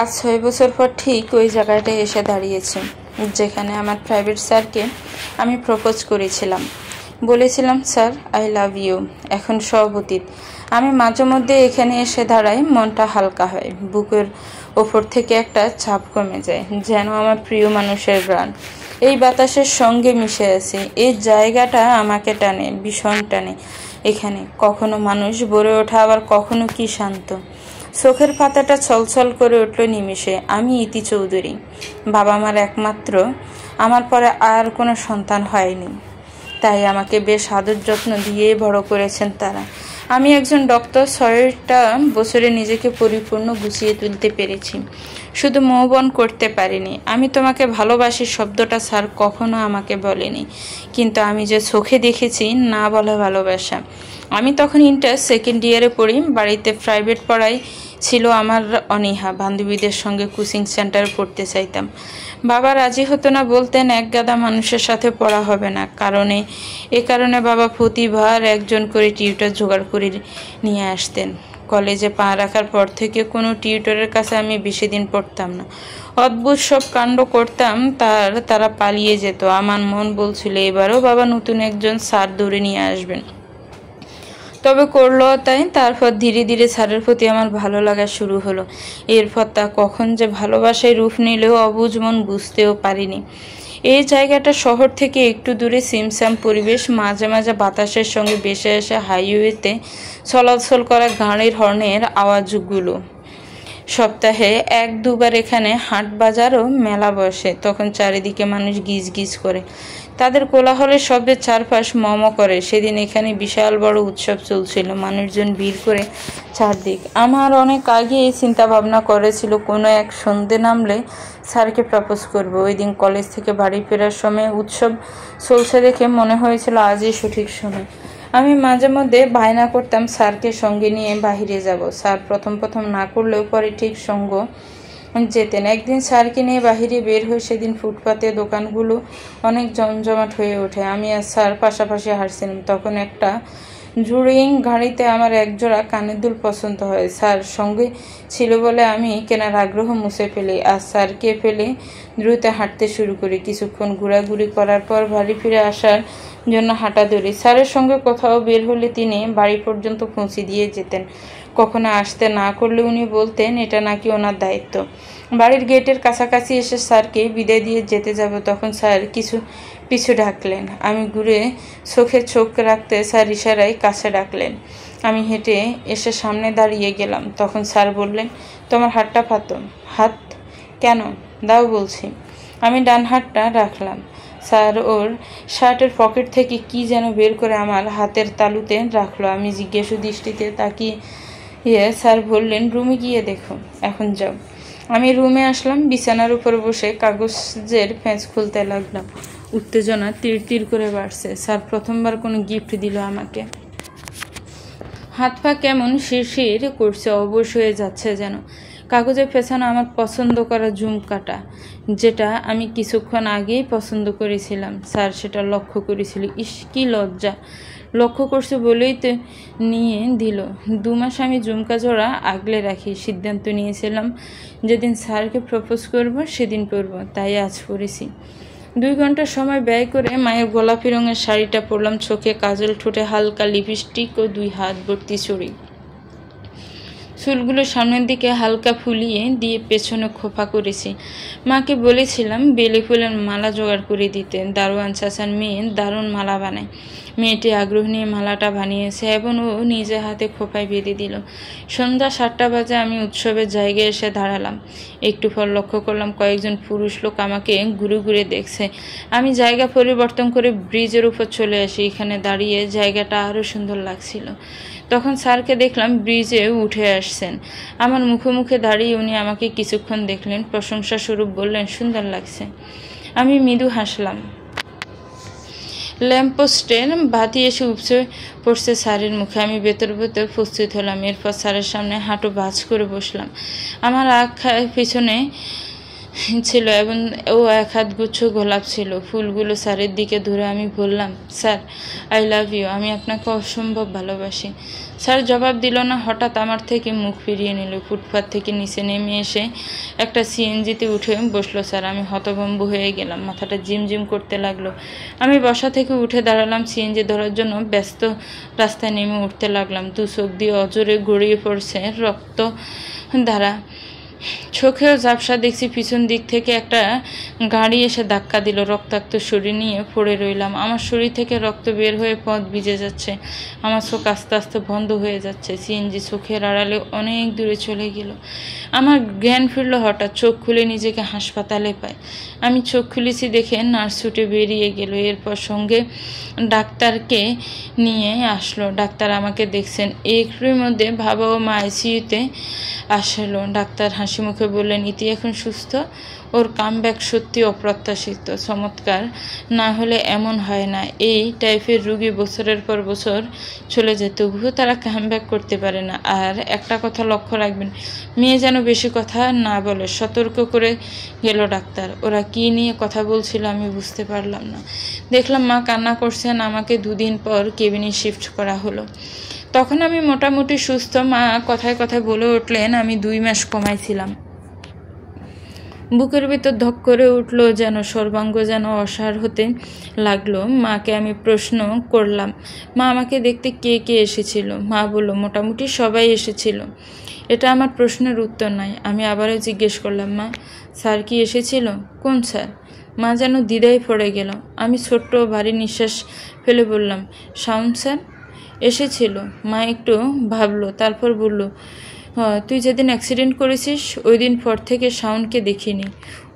আজ 6 বছর পর ঠিক ওই জায়গাটায় এসে দাঁড়িয়েছি যেখানে আমার প্রাইভেট স্যারকে আমি প্রপোজ করেছিলাম। বলেছিলাম, স্যার আই লাভ ইউ। এখন সব অতীত। আমি মাঝে মধ্যে এখানে এসে দাঁড়াই, মনটা হালকা হয়, বুকের ওপর থেকে একটা চাপ কমে যায়, যেন আমার প্রিয় মানুষের প্রাণ এই বাতাসের সঙ্গে মিশে আছে। এই জায়গাটা আমাকে টানে, ভীষণ টানে। এখানে কখনো মানুষ ভরে ওঠা, আবার কখনো কি শান্ত। চোখের পাতাটা ছলছল করে উঠল নিমিষে। আমি ইতি চৌধুরী, বাবা মার একমাত্র। আমার পরে আর কোনো সন্তান হয়নি, তাই আমাকে বেশ আদর যত্ন দিয়ে বড় করেছেন তারা। আমি একজন ডক্টর, 6টা বছরে নিজেকে পরিপূর্ণ গুছিয়ে তুলতে পেরেছি, শুধু মৌবন করতে পারিনি। আমি তোমাকে ভালোবাসি শব্দটা স্যার কখনো আমাকে বলেনি, কিন্তু আমি যে চোখে দেখেছি না বলা ভালোবাসা। আমি তখন ইন্টার 2nd ইয়ারে পড়ি। বাড়িতে প্রাইভেট পড়াই ছিল আমার অনীহা। বান্ধবীদের সঙ্গে কোচিং সেন্টারে পড়তে চাইতাম। বাবা রাজি হতো না, বলতেন এক গাদা মানুষের সাথে পড়া হবে না। এ কারণে বাবা প্রতিবার একজন করে টিউটর জোগাড় করে নিয়ে আসতেন। কলেজে পা রাখার পর থেকে কোনো টিউটরের কাছে আমি বেশি দিন পড়তাম না। অদ্ভুত সব কাণ্ড করতাম, তারা পালিয়ে যেত। আমার মন বলছিল এবারও বাবা নতুন একজন স্যার ধরে নিয়ে আসবেন। তবে করলো তাই। তারপর ধীরে ধীরে স্যারের প্রতি আমার ভালো লাগা শুরু হলো। এরপর তা কখন যে ভালোবাসায় রূপ নিলেও অবুঝ মন বুঝতেও পারিনি। এই জায়গাটা শহর থেকে একটু দূরে, সিমসাম পরিবেশ, মাঝে মাঝে বাতাসের সঙ্গে ভেসে আসে হাইওয়েতে চলাচল করা গাড়ির হর্নের আওয়াজগুলো। সপ্তাহে 1-2বার এখানে হাট বাজার ও মেলা বসে। তখন চারিদিকে মানুষ গিজ গিজ করে, তাদের কোলাহলের শব্দে চারপাশ মম করে। সেদিন এখানে বিশাল বড় উৎসব চলছিল, মানুষজন ভিড় করে চারদিক। আমার অনেক আগে এই চিন্তা ভাবনা করেছিল কোনো এক সন্ধে নামলে স্যারকে প্রপোজ করব। ওই দিন কলেজ থেকে বাড়ি ফেরার সময় উৎসব চলছে দেখে মনে হয়েছিল আজই সঠিক সময়। আমি মাঝে মধ্যে বায়না করতাম স্যারকে সঙ্গে নিয়ে বাহিরে যাব। স্যার প্রথম না করলেও পরে ঠিক সঙ্গ যেতেন। একদিন স্যারকে নিয়ে বাহিরে বের হয়ে সেদিন ফুটপাতে দোকানগুলো অনেক জমজমাট হয়ে ওঠে। আমি আর স্যার পাশাপাশি হাঁটছিলাম। তখন একটা জুড়িং গাড়িতে আমার একজোড়া কানের দুল পছন্দ হয়। স্যার সঙ্গে ছিল বলে আমি কেনার আগ্রহ মুছে ফেলি, আর স্যারকে ফেলে দ্রুত হাঁটতে শুরু করি। কিছুক্ষণ ঘোরাঘুরি করার পর বাড়ি ফিরে আসার জন্য হাঁটা ধরি। স্যারের সঙ্গে কোথাও বের হলে তিনি বাড়ি পর্যন্ত পৌঁছে দিয়ে যেতেন। কখনো আসতে না করলে উনি বলতেন এটা নাকি ওনার দায়িত্ব। বাড়ির গেটের কাছাকাছি এসে স্যারকে বিদায় দিয়ে যেতে যাব, তখন স্যার পিছু ডাকলেন। আমি ঘুরে চোখে চোখ রাখতে স্যার ইশারায় কাছে ডাকলেন। আমি হেঁটে এসে সামনে দাঁড়িয়ে গেলাম। তখন স্যার বললেন, তোমার হাতটা পাতো। হাত কেন? দাও বলছি। আমি ডান হাতটা রাখলাম। স্যার ওর শার্টের পকেট থেকে কি যেন বের করে আমার হাতের তালুতে রাখলো। আমি জিজ্ঞাসু দৃষ্টিতে তাকিয়ে স্যার বললেন, রুমে গিয়ে দেখো, এখন যাও। আমি রুমে আসলাম। বিছানার উপর বসে কাগজের ফ্যাঁচ খুলতে লাগলাম। উত্তেজনা তীর করে বাড়ছে। স্যার প্রথমবার কোনো গিফট দিল আমাকে। হাত পা কেমন শিরশির করছে, অবশ হয়ে যাচ্ছে যেন। কাগজে পেছানো আমার পছন্দ করা ঝুমকাটা, যেটা আমি কিছুক্ষণ আগেই পছন্দ করেছিলাম। স্যার সেটা লক্ষ্য করেছিল। ইস, কি লজ্জা! লক্ষ্য করছে বলেই তো নিয়ে দিল। 2 মাস আমি ঝুমকা জোড়া আগলে রাখি। সিদ্ধান্ত নিয়েছিলাম যেদিন স্যারকে প্রপোজ করব সেদিন পরব, তাই আজ পরেছি। 2 ঘন্টা সময় ব্যয় করে মায়ের গোলাপি রঙের শাড়িটা পরলাম। চোখে কাজল, ঠোঁটে হালকা লিপস্টিক ও 2 হাত ভর্তি চুড়ি। চুলগুলো সামনের দিকে হালকা ফুলিয়ে দিয়ে পেছনে খোপা করেছি। মাকে বলেছিলাম বেলি ফুলের মালা জোগাড় করে দিতে। দারোয়ান চাচার মেয়ে দারুণ মালা বানায়। মেয়েটি আগ্রহ নিয়ে মালাটা বানিয়েছে এবং ও নিজে হাতে খোপায় বেঁধে দিল। সন্ধ্যা 7টা বাজে আমি উৎসবের জায়গায় এসে দাঁড়ালাম। একটু পর লক্ষ্য করলাম কয়েকজন পুরুষ লোক আমাকে ঘুরে ঘুরে দেখছে। আমি জায়গা পরিবর্তন করে ব্রিজের উপর চলে আসি। এখানে দাঁড়িয়ে জায়গাটা আরও সুন্দর লাগছিল। তখন স্যারকে দেখলাম ব্রিজে উঠে আসছেন। আমার মুখে দাঁড়িয়ে উনি আমাকে কিছুক্ষণ দেখলেন, প্রশংসা স্বরূপ বললেন, সুন্দর লাগছে। আমি মৃদু হাসলাম। ল্যাম্পপোস্টের বাতি এসে উপচে পড়ছে স্যারের মুখে। আমি ভেতর প্রস্তুত হলাম। এরপর স্যারের সামনে হাঁটু ভাঁজ করে বসলাম। আমার পিছনে ছিল এবং ও 1 হাত গুচ্ছ গোলাপ ছিল। ফুলগুলো স্যারের দিকে ধরে আমি বললাম, স্যার আই লাভ ইউ। আমি আপনাকে অসম্ভব ভালোবাসি। স্যার জবাব দিল না। হঠাৎ আমার থেকে মুখ ফিরিয়ে নিল। ফুটপাত থেকে নিচে নেমে এসে একটা সিএনজিতে উঠে বসলো স্যার। আমি হতভম্ব হয়ে গেলাম, মাথাটা ঝিমঝিম করতে লাগলো। আমি বসা থেকে উঠে দাঁড়ালাম, সিএনজি ধরার জন্য ব্যস্ত রাস্তায় নেমে উঠতে লাগলাম। দু চোখ দিয়ে অজরে গড়িয়ে পড়ছে রক্ত ধারা, চোখেও ঝাপসা। দেখছি পিছন দিক থেকে একটা গাড়ি এসে ধাক্কা দিল। রক্তাক্ত শরীর নিয়ে পড়ে রইলাম। আমার শরীর থেকে রক্ত বের হয়ে পথ ভিজে যাচ্ছে। আমার চোখ আস্তে আস্তে বন্ধ হয়ে যাচ্ছে। সিএনজি চোখের আড়ালে অনেক দূরে চলে গেল। আমার জ্ঞান ফিরল হঠাৎ। চোখ খুলে নিজেকে হাসপাতালে পাই। আমি চোখ খুলেছি দেখে নার্স ছুটে বেরিয়ে গেল। এরপর সঙ্গে ডাক্তারকে নিয়ে আসলো। ডাক্তার আমাকে দেখছেন। একটুর মধ্যে বাবা ও মা আইসিইউতে আসলো। ডাক্তার হাসি মুখে বললেন, ইতি এখন সুস্থ। ওর কামব্যাক সত্যি অপ্রত্যাশিত, চমৎকার। না হলে এমন হয় না। এই টাইপের রুগী বছরের পর বছর চলে যায়, তবুও তারা কামব্যাক করতে পারে না। আর একটা কথা লক্ষ্য রাখবেন, মেয়ে যেন বেশি কথা না বলে, সতর্ক করে গেল ডাক্তার। ওরা কি নিয়ে কথা বলছিল আমি বুঝতে পারলাম না। দেখলাম মা কান্না করছেন। আমাকে 2 দিন পর কেবিনে শিফট করা হলো। তখন আমি মোটামুটি সুস্থ। মা কথায় কথায় বলে উঠলেন, আমি 2 মাস কমাইছিলাম। বুকের ভিতর ধক করে উঠলো, যেন সর্বাঙ্গ যেন অসাড় হতে লাগলো। মাকে আমি প্রশ্ন করলাম, মা আমাকে দেখতে কে কে এসেছিল? মা বলল, মোটামুটি সবাই এসেছিল। এটা আমার প্রশ্নের উত্তর নাই। আমি আবারও জিজ্ঞেস করলাম, মা স্যার কি এসেছিল? কোন স্যার? মা যেন দ্বিধায় পড়ে গেল। আমি ছোট্ট ভারী নিঃশ্বাস ফেলে বললাম, শাওন স্যার এসেছিল। মা একটু ভাবলো, তারপর বলল, তুই যেদিন অ্যাক্সিডেন্ট করেছিস ওই দিন পর থেকে শাওনকে দেখিনি।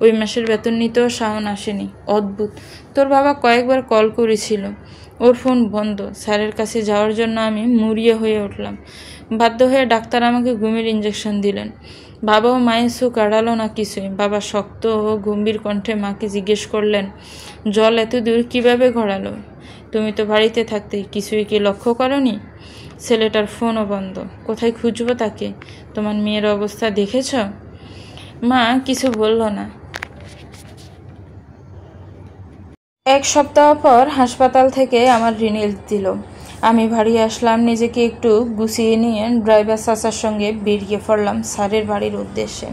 ওই মাসের বেতন নিতেও শাওন আসেনি। অদ্ভুত। তোর বাবা কয়েকবার কল করেছিল, ওর ফোন বন্ধ। স্যারের কাছে যাওয়ার জন্য আমি মুড়িয়ে হয়ে উঠলাম। বাধ্য হয়ে ডাক্তার আমাকে ঘুমের ইঞ্জেকশন দিলেন। বাবাও মায়ের চোখ আড়ালো না কিছুই। বাবা শক্ত ও গম্ভীর কণ্ঠে মাকে জিজ্ঞেস করলেন, জল এত দূর কীভাবে গড়ালো? তুমি তো বাড়িতে থাকতে, কিছুই কি লক্ষ্য করনি? ছেলেটার ফোনও বন্ধ, কোথায় খুঁজবো তাকে? তোমার মেয়ের অবস্থা দেখেছ? মা কিছু বলল না। 1 সপ্তাহ পর হাসপাতাল থেকে আমার রিলিজ দিল। আমি বাড়ি আসলাম। নিজেকে একটু গুছিয়ে নিয়ে ড্রাইভার চাচার সঙ্গে বেরিয়ে পড়লাম স্যারের বাড়ির উদ্দেশ্যে।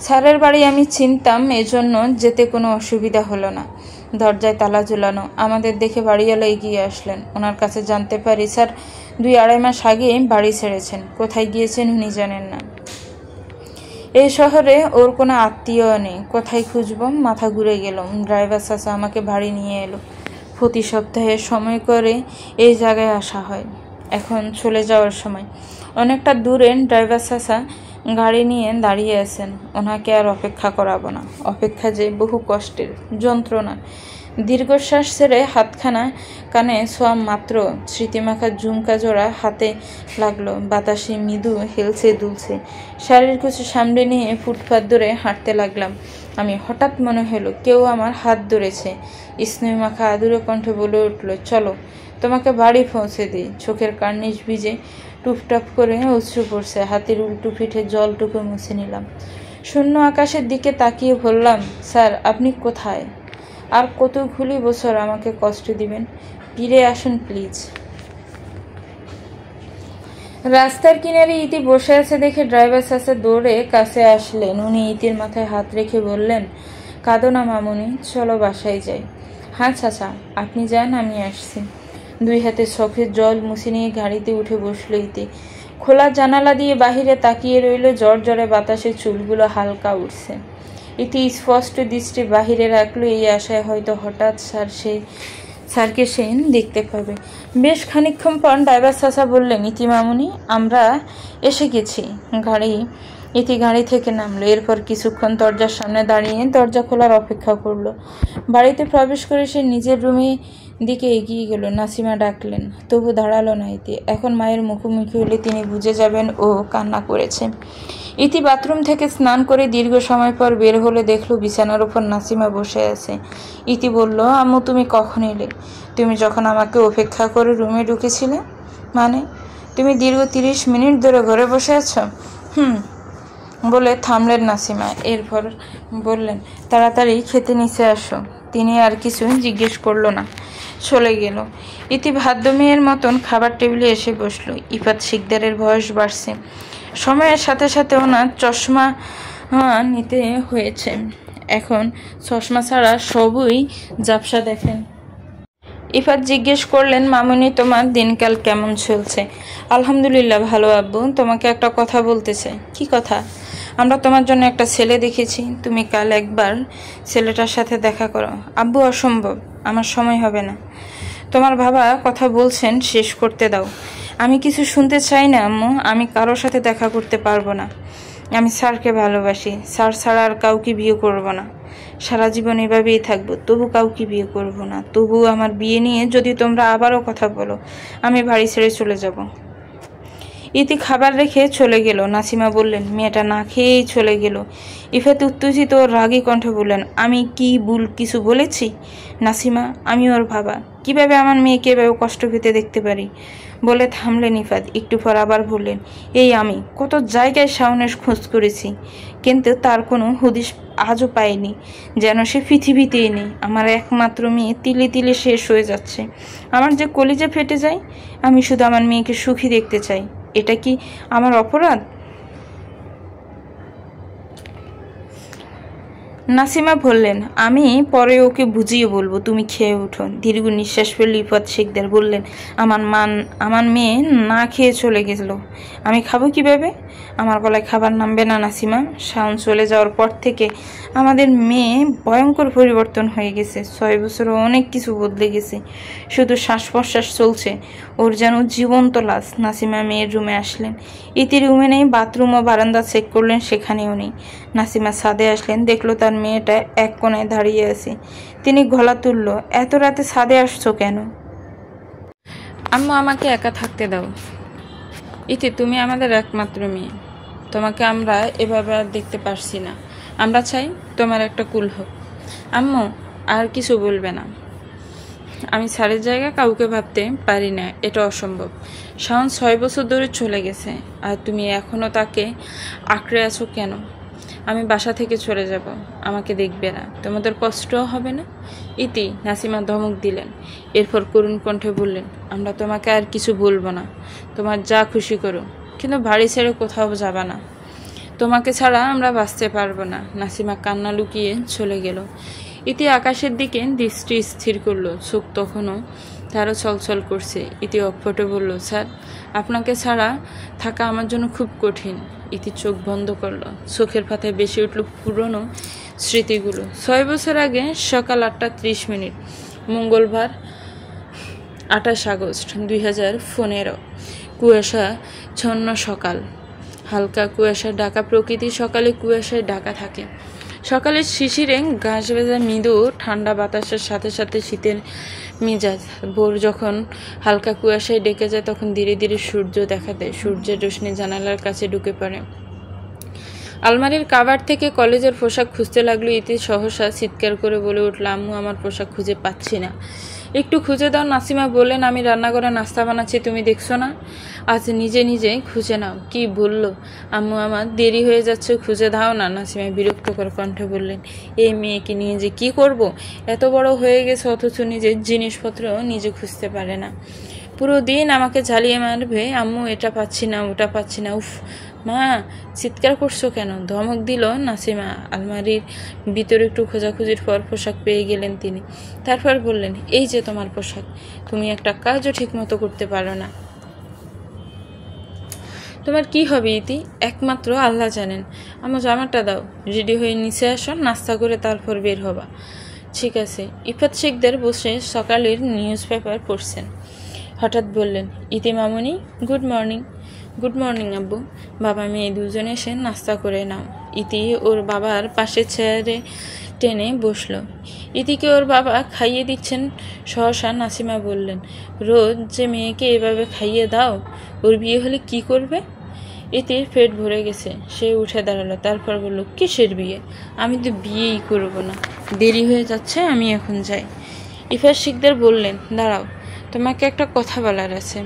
স্যারের বাড়ি আমি চিনতাম, এজন্য যেতে কোনো অসুবিধা হলো না। দরজায় তালা ঝুলানো। আমাদের দেখে বাড়িওয়ালা এগিয়ে আসলেন। ওনার কাছে জানতে পারি স্যার 2-2.5 মাস আগে বাড়ি ছেড়েছেন। কোথায় গিয়েছেন উনি জানেন না। এই শহরে ওর কোনো আত্মীয় নেই, কোথায় খুঁজবো? মাথা ঘুরে গেলাম। ড্রাইভার চাচা আমাকে বাড়ি নিয়ে এলো। প্রতি সপ্তাহে সময় করে এই জায়গায় আসা হয়। এখন চলে যাওয়ার সময়। অনেকটা দূরে ড্রাইভার চাচা গাড়ি নিয়ে দাঁড়িয়ে আছেন। ওনাকে আর অপেক্ষা করাবো না। অপেক্ষা যে বহু কষ্টের, যন্ত্রণা। দীর্ঘশ্বাস ছেড়ে হাতখানা কানে ছোঁয়া মাত্র স্মৃতিমাখা ঝুমকা জোড়া হাতে লাগলো। বাতাসে মৃদু হেলছে দুলছে। শাড়ির কিছু সামনে নিয়ে ফুটপাত ধরে হাঁটতে লাগলাম। আমি হঠাৎ মনে হলো কেউ আমার হাত ধরেছে। স্নেহমাখা আদুরে কণ্ঠে বলে উঠল, চলো তোমাকে বাড়ি পৌঁছে দিই। চোখের কার্নিশ ভিজে টুপটাপ করে অশ্রু পড়ছে। হাতের উল্টো পিঠে জলটুকু মুছে নিলাম। শূন্য আকাশের দিকে তাকিয়ে বললাম, স্যার আপনি কোথায়? আর কতগুলি বছর আমাকে কষ্ট দিবেন? ফিরে আসুন প্লিজ। রাস্তার কিনারে ইতি বসে আছে দেখে ড্রাইভার চাচা দৌড়ে কাছে আসলেন। উনি ইতির মাথায় হাত রেখে বললেন, কাঁদো না মামুনি, চলো বাসায় যাই। হ্যাঁ চাচা আপনি যান, আমি আসছি। 2 হাতে চোখের জল মুছে নিয়ে গাড়িতে উঠে বসলো ইতি। খোলা জানালা দিয়ে বাহিরে তাকিয়ে রইল। ঝরঝরে বাতাসে চুলগুলো হালকা উঠছে। ইতি স্পষ্ট দৃষ্টি বাহিরে রাখলো, এই আশায় হয়তো হঠাৎ স্যারকে সে দেখতে পাবে। বেশ খানিকক্ষণ পর ড্রাইভার চাচা বললেন, ইতি মামুনি আমরা এসে গেছি। ইতি গাড়ি থেকে নামলো। এরপর কিছুক্ষণ দরজার সামনে দাঁড়িয়ে দরজা খোলার অপেক্ষা করলো। বাড়িতে প্রবেশ করে সে নিজের রুমে দিকে এগিয়ে গেল। নাসিমা ডাকলেন, তবু দাঁড়ালো না ইতি। এখন মায়ের মুখোমুখি হলে তিনি বুঝে যাবেন ও কান্না করেছে। ইতি বাথরুম থেকে স্নান করে দীর্ঘ সময় পর বের হলে দেখলো বিছানার উপর নাসিমা বসে আছে। ইতি বলল, আম্মু তুমি কখন এলে? তুমি যখন আমাকে অপেক্ষা করে রুমে ঢুকেছিলে। মানে তুমি দীর্ঘ 30 মিনিট ধরে ঘরে বসে আছো? বলে থামলেন নাসিমা। এরপর বললেন, তাড়াতাড়ি খেতে নিচে আসো। তিনি আর কিছু জিজ্ঞেস করলো না। চলে গেল। ইতি ভাদ্য মেয়ের মতন খাবার টেবিলে এসে বসলো। ইফাত শিকদারের বয়স বাড়ছে, সময়ের সাথে সাথে ওনার চশমা নিতে হয়েছে। এখন চশমা ছাড়া সবই ঝাপসা দেখেন। ইফাত জিজ্ঞেস করলেন, মামুনি তোমার দিনকাল কেমন চলছে? আলহামদুলিল্লাহ ভালো আব্বু, তোমাকে একটা কথা বলতে চাই। কি কথা? আমরা তোমার জন্য একটা ছেলে দেখেছি, তুমি কাল একবার ছেলেটার সাথে দেখা করো। আব্বু অসম্ভব, আমার সময় হবে না। তোমার বাবা কথা বলছেন, শেষ করতে দাও। আমি কিছু শুনতে চাই না আম্মু, আমি কারোর সাথে দেখা করতে পারবো না। আমি স্যারকে ভালোবাসি, স্যার ছাড়া আর কাউকে বিয়ে করব না। সারা জীবন এভাবেই থাকবো, তবু কাউকে বিয়ে করব না। তবু আমার বিয়ে নিয়ে যদি তোমরা আবারও কথা বলো, আমি বাড়ি ছেড়ে চলে যাব। ইতি খাবার রেখে চলে গেল। নাসিমা বললেন, মেয়েটা না খেয়েই চলে গেল। ইফাত উত্তেজিত ও রাগী কণ্ঠে বললেন, আমি কি ভুল কিছু বলেছি? নাসিমা, আমি ওর বাবা, কিভাবে আমার মেয়েকে এভাবে কষ্ট পেতে দেখতে পারি? বলে থামলেন ইফাত। একটু পর আবার বললেন, এই আমি কত জায়গায় শাওনের খোঁজ করেছি, কিন্তু তার কোনো হদিশ আজও পাইনি, যেন সে পৃথিবীতেই নেই। আমার একমাত্র মেয়ে তিলে তিলে শেষ হয়ে যাচ্ছে, আমার যে কলিজা ফেটে যায়। আমি শুধু আমার মেয়েকে সুখী দেখতে চাই। এটা কি আমার অপরাধ? নাসিমা বললেন, আমি পরে ওকে বুঝিয়ে বলবো, তুমি খেয়ে ওঠো। দীর্ঘ নিঃশ্বাস ফেললে ইফাত শিকদার বললেন, আমার মেয়ে না খেয়ে চলে গেল, আমি খাবো কিভাবে? আমার গলায় খাবার নামবে না নাসিমা। শাওন চলে যাওয়ার পর থেকে আমাদের মেয়ে ভয়ঙ্কর পরিবর্তন হয়ে গেছে। 6 বছরে অনেক কিছু বদলে গেছে, শুধু শ্বাস প্রশ্বাস চলছে, ওর যেন জীবন্ত লাশ। নাসিমা মেয়ের রুমে আসলেন। ইতি রুমে নেই, বাথরুম ও বারান্দা চেক করলেন, সেখানেও নেই। নাসিমা ছাদে আসলেন, দেখলো তার মেয়েটা এক কোণায় দাঁড়িয়ে আছে। তিনি গলা তুলল, এত রাতে ছাদে আসছো কেন? আম্মু, আমাকে একা থাকতে দাও। ইতি, তুমি আমাদের একমাত্র মেয়ে, তোমাকে আমরা এভাবে আর দেখতে পারছি না। আমরা চাই তোমার একটা কুল হোক। আম্মু, আর কিছু বলবে না। আমি স্যারের জায়গায় কাউকে ভাবতে পারি না, এটা অসম্ভব। শাওন 6 বছর ধরে চলে গেছে, আর তুমি এখনো তাকে আঁকড়ে আছো কেন? আমি বাসা থেকে চলে যাব, আমাকে দেখবে না, তোমাদের কষ্টও হবে না। ইতি, নাসিমা ধমক দিলেন। এরপর করুণ কণ্ঠে বললেন, আমরা তোমাকে আর কিছু বলবো না, তোমার যা খুশি করো, কিন্তু বাড়ি ছেড়ে কোথাও যাবা না। তোমাকে ছাড়া আমরা বাঁচতে পারবো না। নাসিমা কান্না লুকিয়ে চলে গেল। ইতি আকাশের দিকে দৃষ্টি স্থির করলো, চোখ তখনও তারও ছলছল করছে। ইতি অকপটে বলল, স্যার, আপনাকে ছাড়া থাকা আমার জন্য খুব কঠিন। ইতি চোখ বন্ধ করলো, চোখের পাতায় বেশি উঠল পুরনো স্মৃতিগুলো। 6 বছর আগে সকাল 8:30, মঙ্গলবার 28 আগস্ট 2015। কুয়াশাচ্ছন্ন সকাল, হালকা কুয়াশায় ঢাকা প্রকৃতি সকালে কুয়াশায় ঢাকা থাকে। সকালের শিশিরে ঘাস ভেজা মৃদু ঠান্ডা বাতাসের সাথে সাথে শীতের মেজাজ। ভোর যখন হালকা কুয়াশায় ডেকে যায়, তখন ধীরে ধীরে সূর্য দেখা দেয়। সূর্যের রোশনি জানালার কাছে ঢুকে পড়ে। আলমারির কাভার থেকে কলেজের পোশাক খুঁজতে লাগলো। ইতি সহসা চিৎকার করে বলে উঠল, আম্মু, আমার পোশাক খুঁজে পাচ্ছি না, একটু খুঁজে দাও। নাসিমা বললেন, আমি রান্নাঘরে নাস্তা বানাচ্ছি, তুমি দেখছো না? আজ নিজে নিজে খুঁজে নাও। কি বললো? আম্মু, আমার দেরি হয়ে যাচ্ছে, খুঁজে দাও না। নাসিমা বিরক্তকর কণ্ঠে বললেন, এই মেয়েকে নিয়ে যে কি করব? এত বড় হয়ে গেছে, অথচ নিজের জিনিসপত্র নিজে খুঁজতে পারে না। পুরো দিন আমাকে ঝালিয়ে মারবে। আম্মু, এটা পাচ্ছি না, ওটা পাচ্ছি না। উফ মা, চিৎকার করছো কেন? ধমক দিল নাসিমা। আলমারির ভিতরে একটু খোঁজাখুঁজির পর পোশাক পেয়ে গেলেন তিনি। তারপর বললেন, এই যে তোমার পোশাক, তুমি একটা কাজও ঠিক মতো করতে পারো না। তোমার কি হবে ইতি? একমাত্র আল্লাহ জানেন। আমার জামাটা দাও, রেডি হয়ে নিচে আসো, নাস্তা করে তারপর বের হবা। ঠিক আছে। ইফাত শিকদার বসে সকালের নিউজ পেপার পড়ছেন। হঠাৎ বললেন, ইতি মামুনি, গুড মর্নিং। গুড মর্নিং আব্বু। বাবা মেয়ে দুজনে এসে নাস্তা করে নাও। ইতি ওর বাবার পাশে চেয়ারে টেনে বসলো। ইতিকে ওর বাবা খাইয়ে দিচ্ছেন। সহসা নাসিমা বললেন, রোজ যে মেয়েকে এভাবে খাইয়ে দাও, ওর বিয়ে হলে কি করবে? ইতির পেট ভরে গেছে, সে উঠে দাঁড়ালো। তারপর বলল, কিসের বিয়ে? আমি তো বিয়েই করব না, দেরি হয়ে যাচ্ছে, আমি এখন যাই। ইফাত শিকদার বললেন, দাঁড়াও, তোমাকে একটা কথা বলার আছে।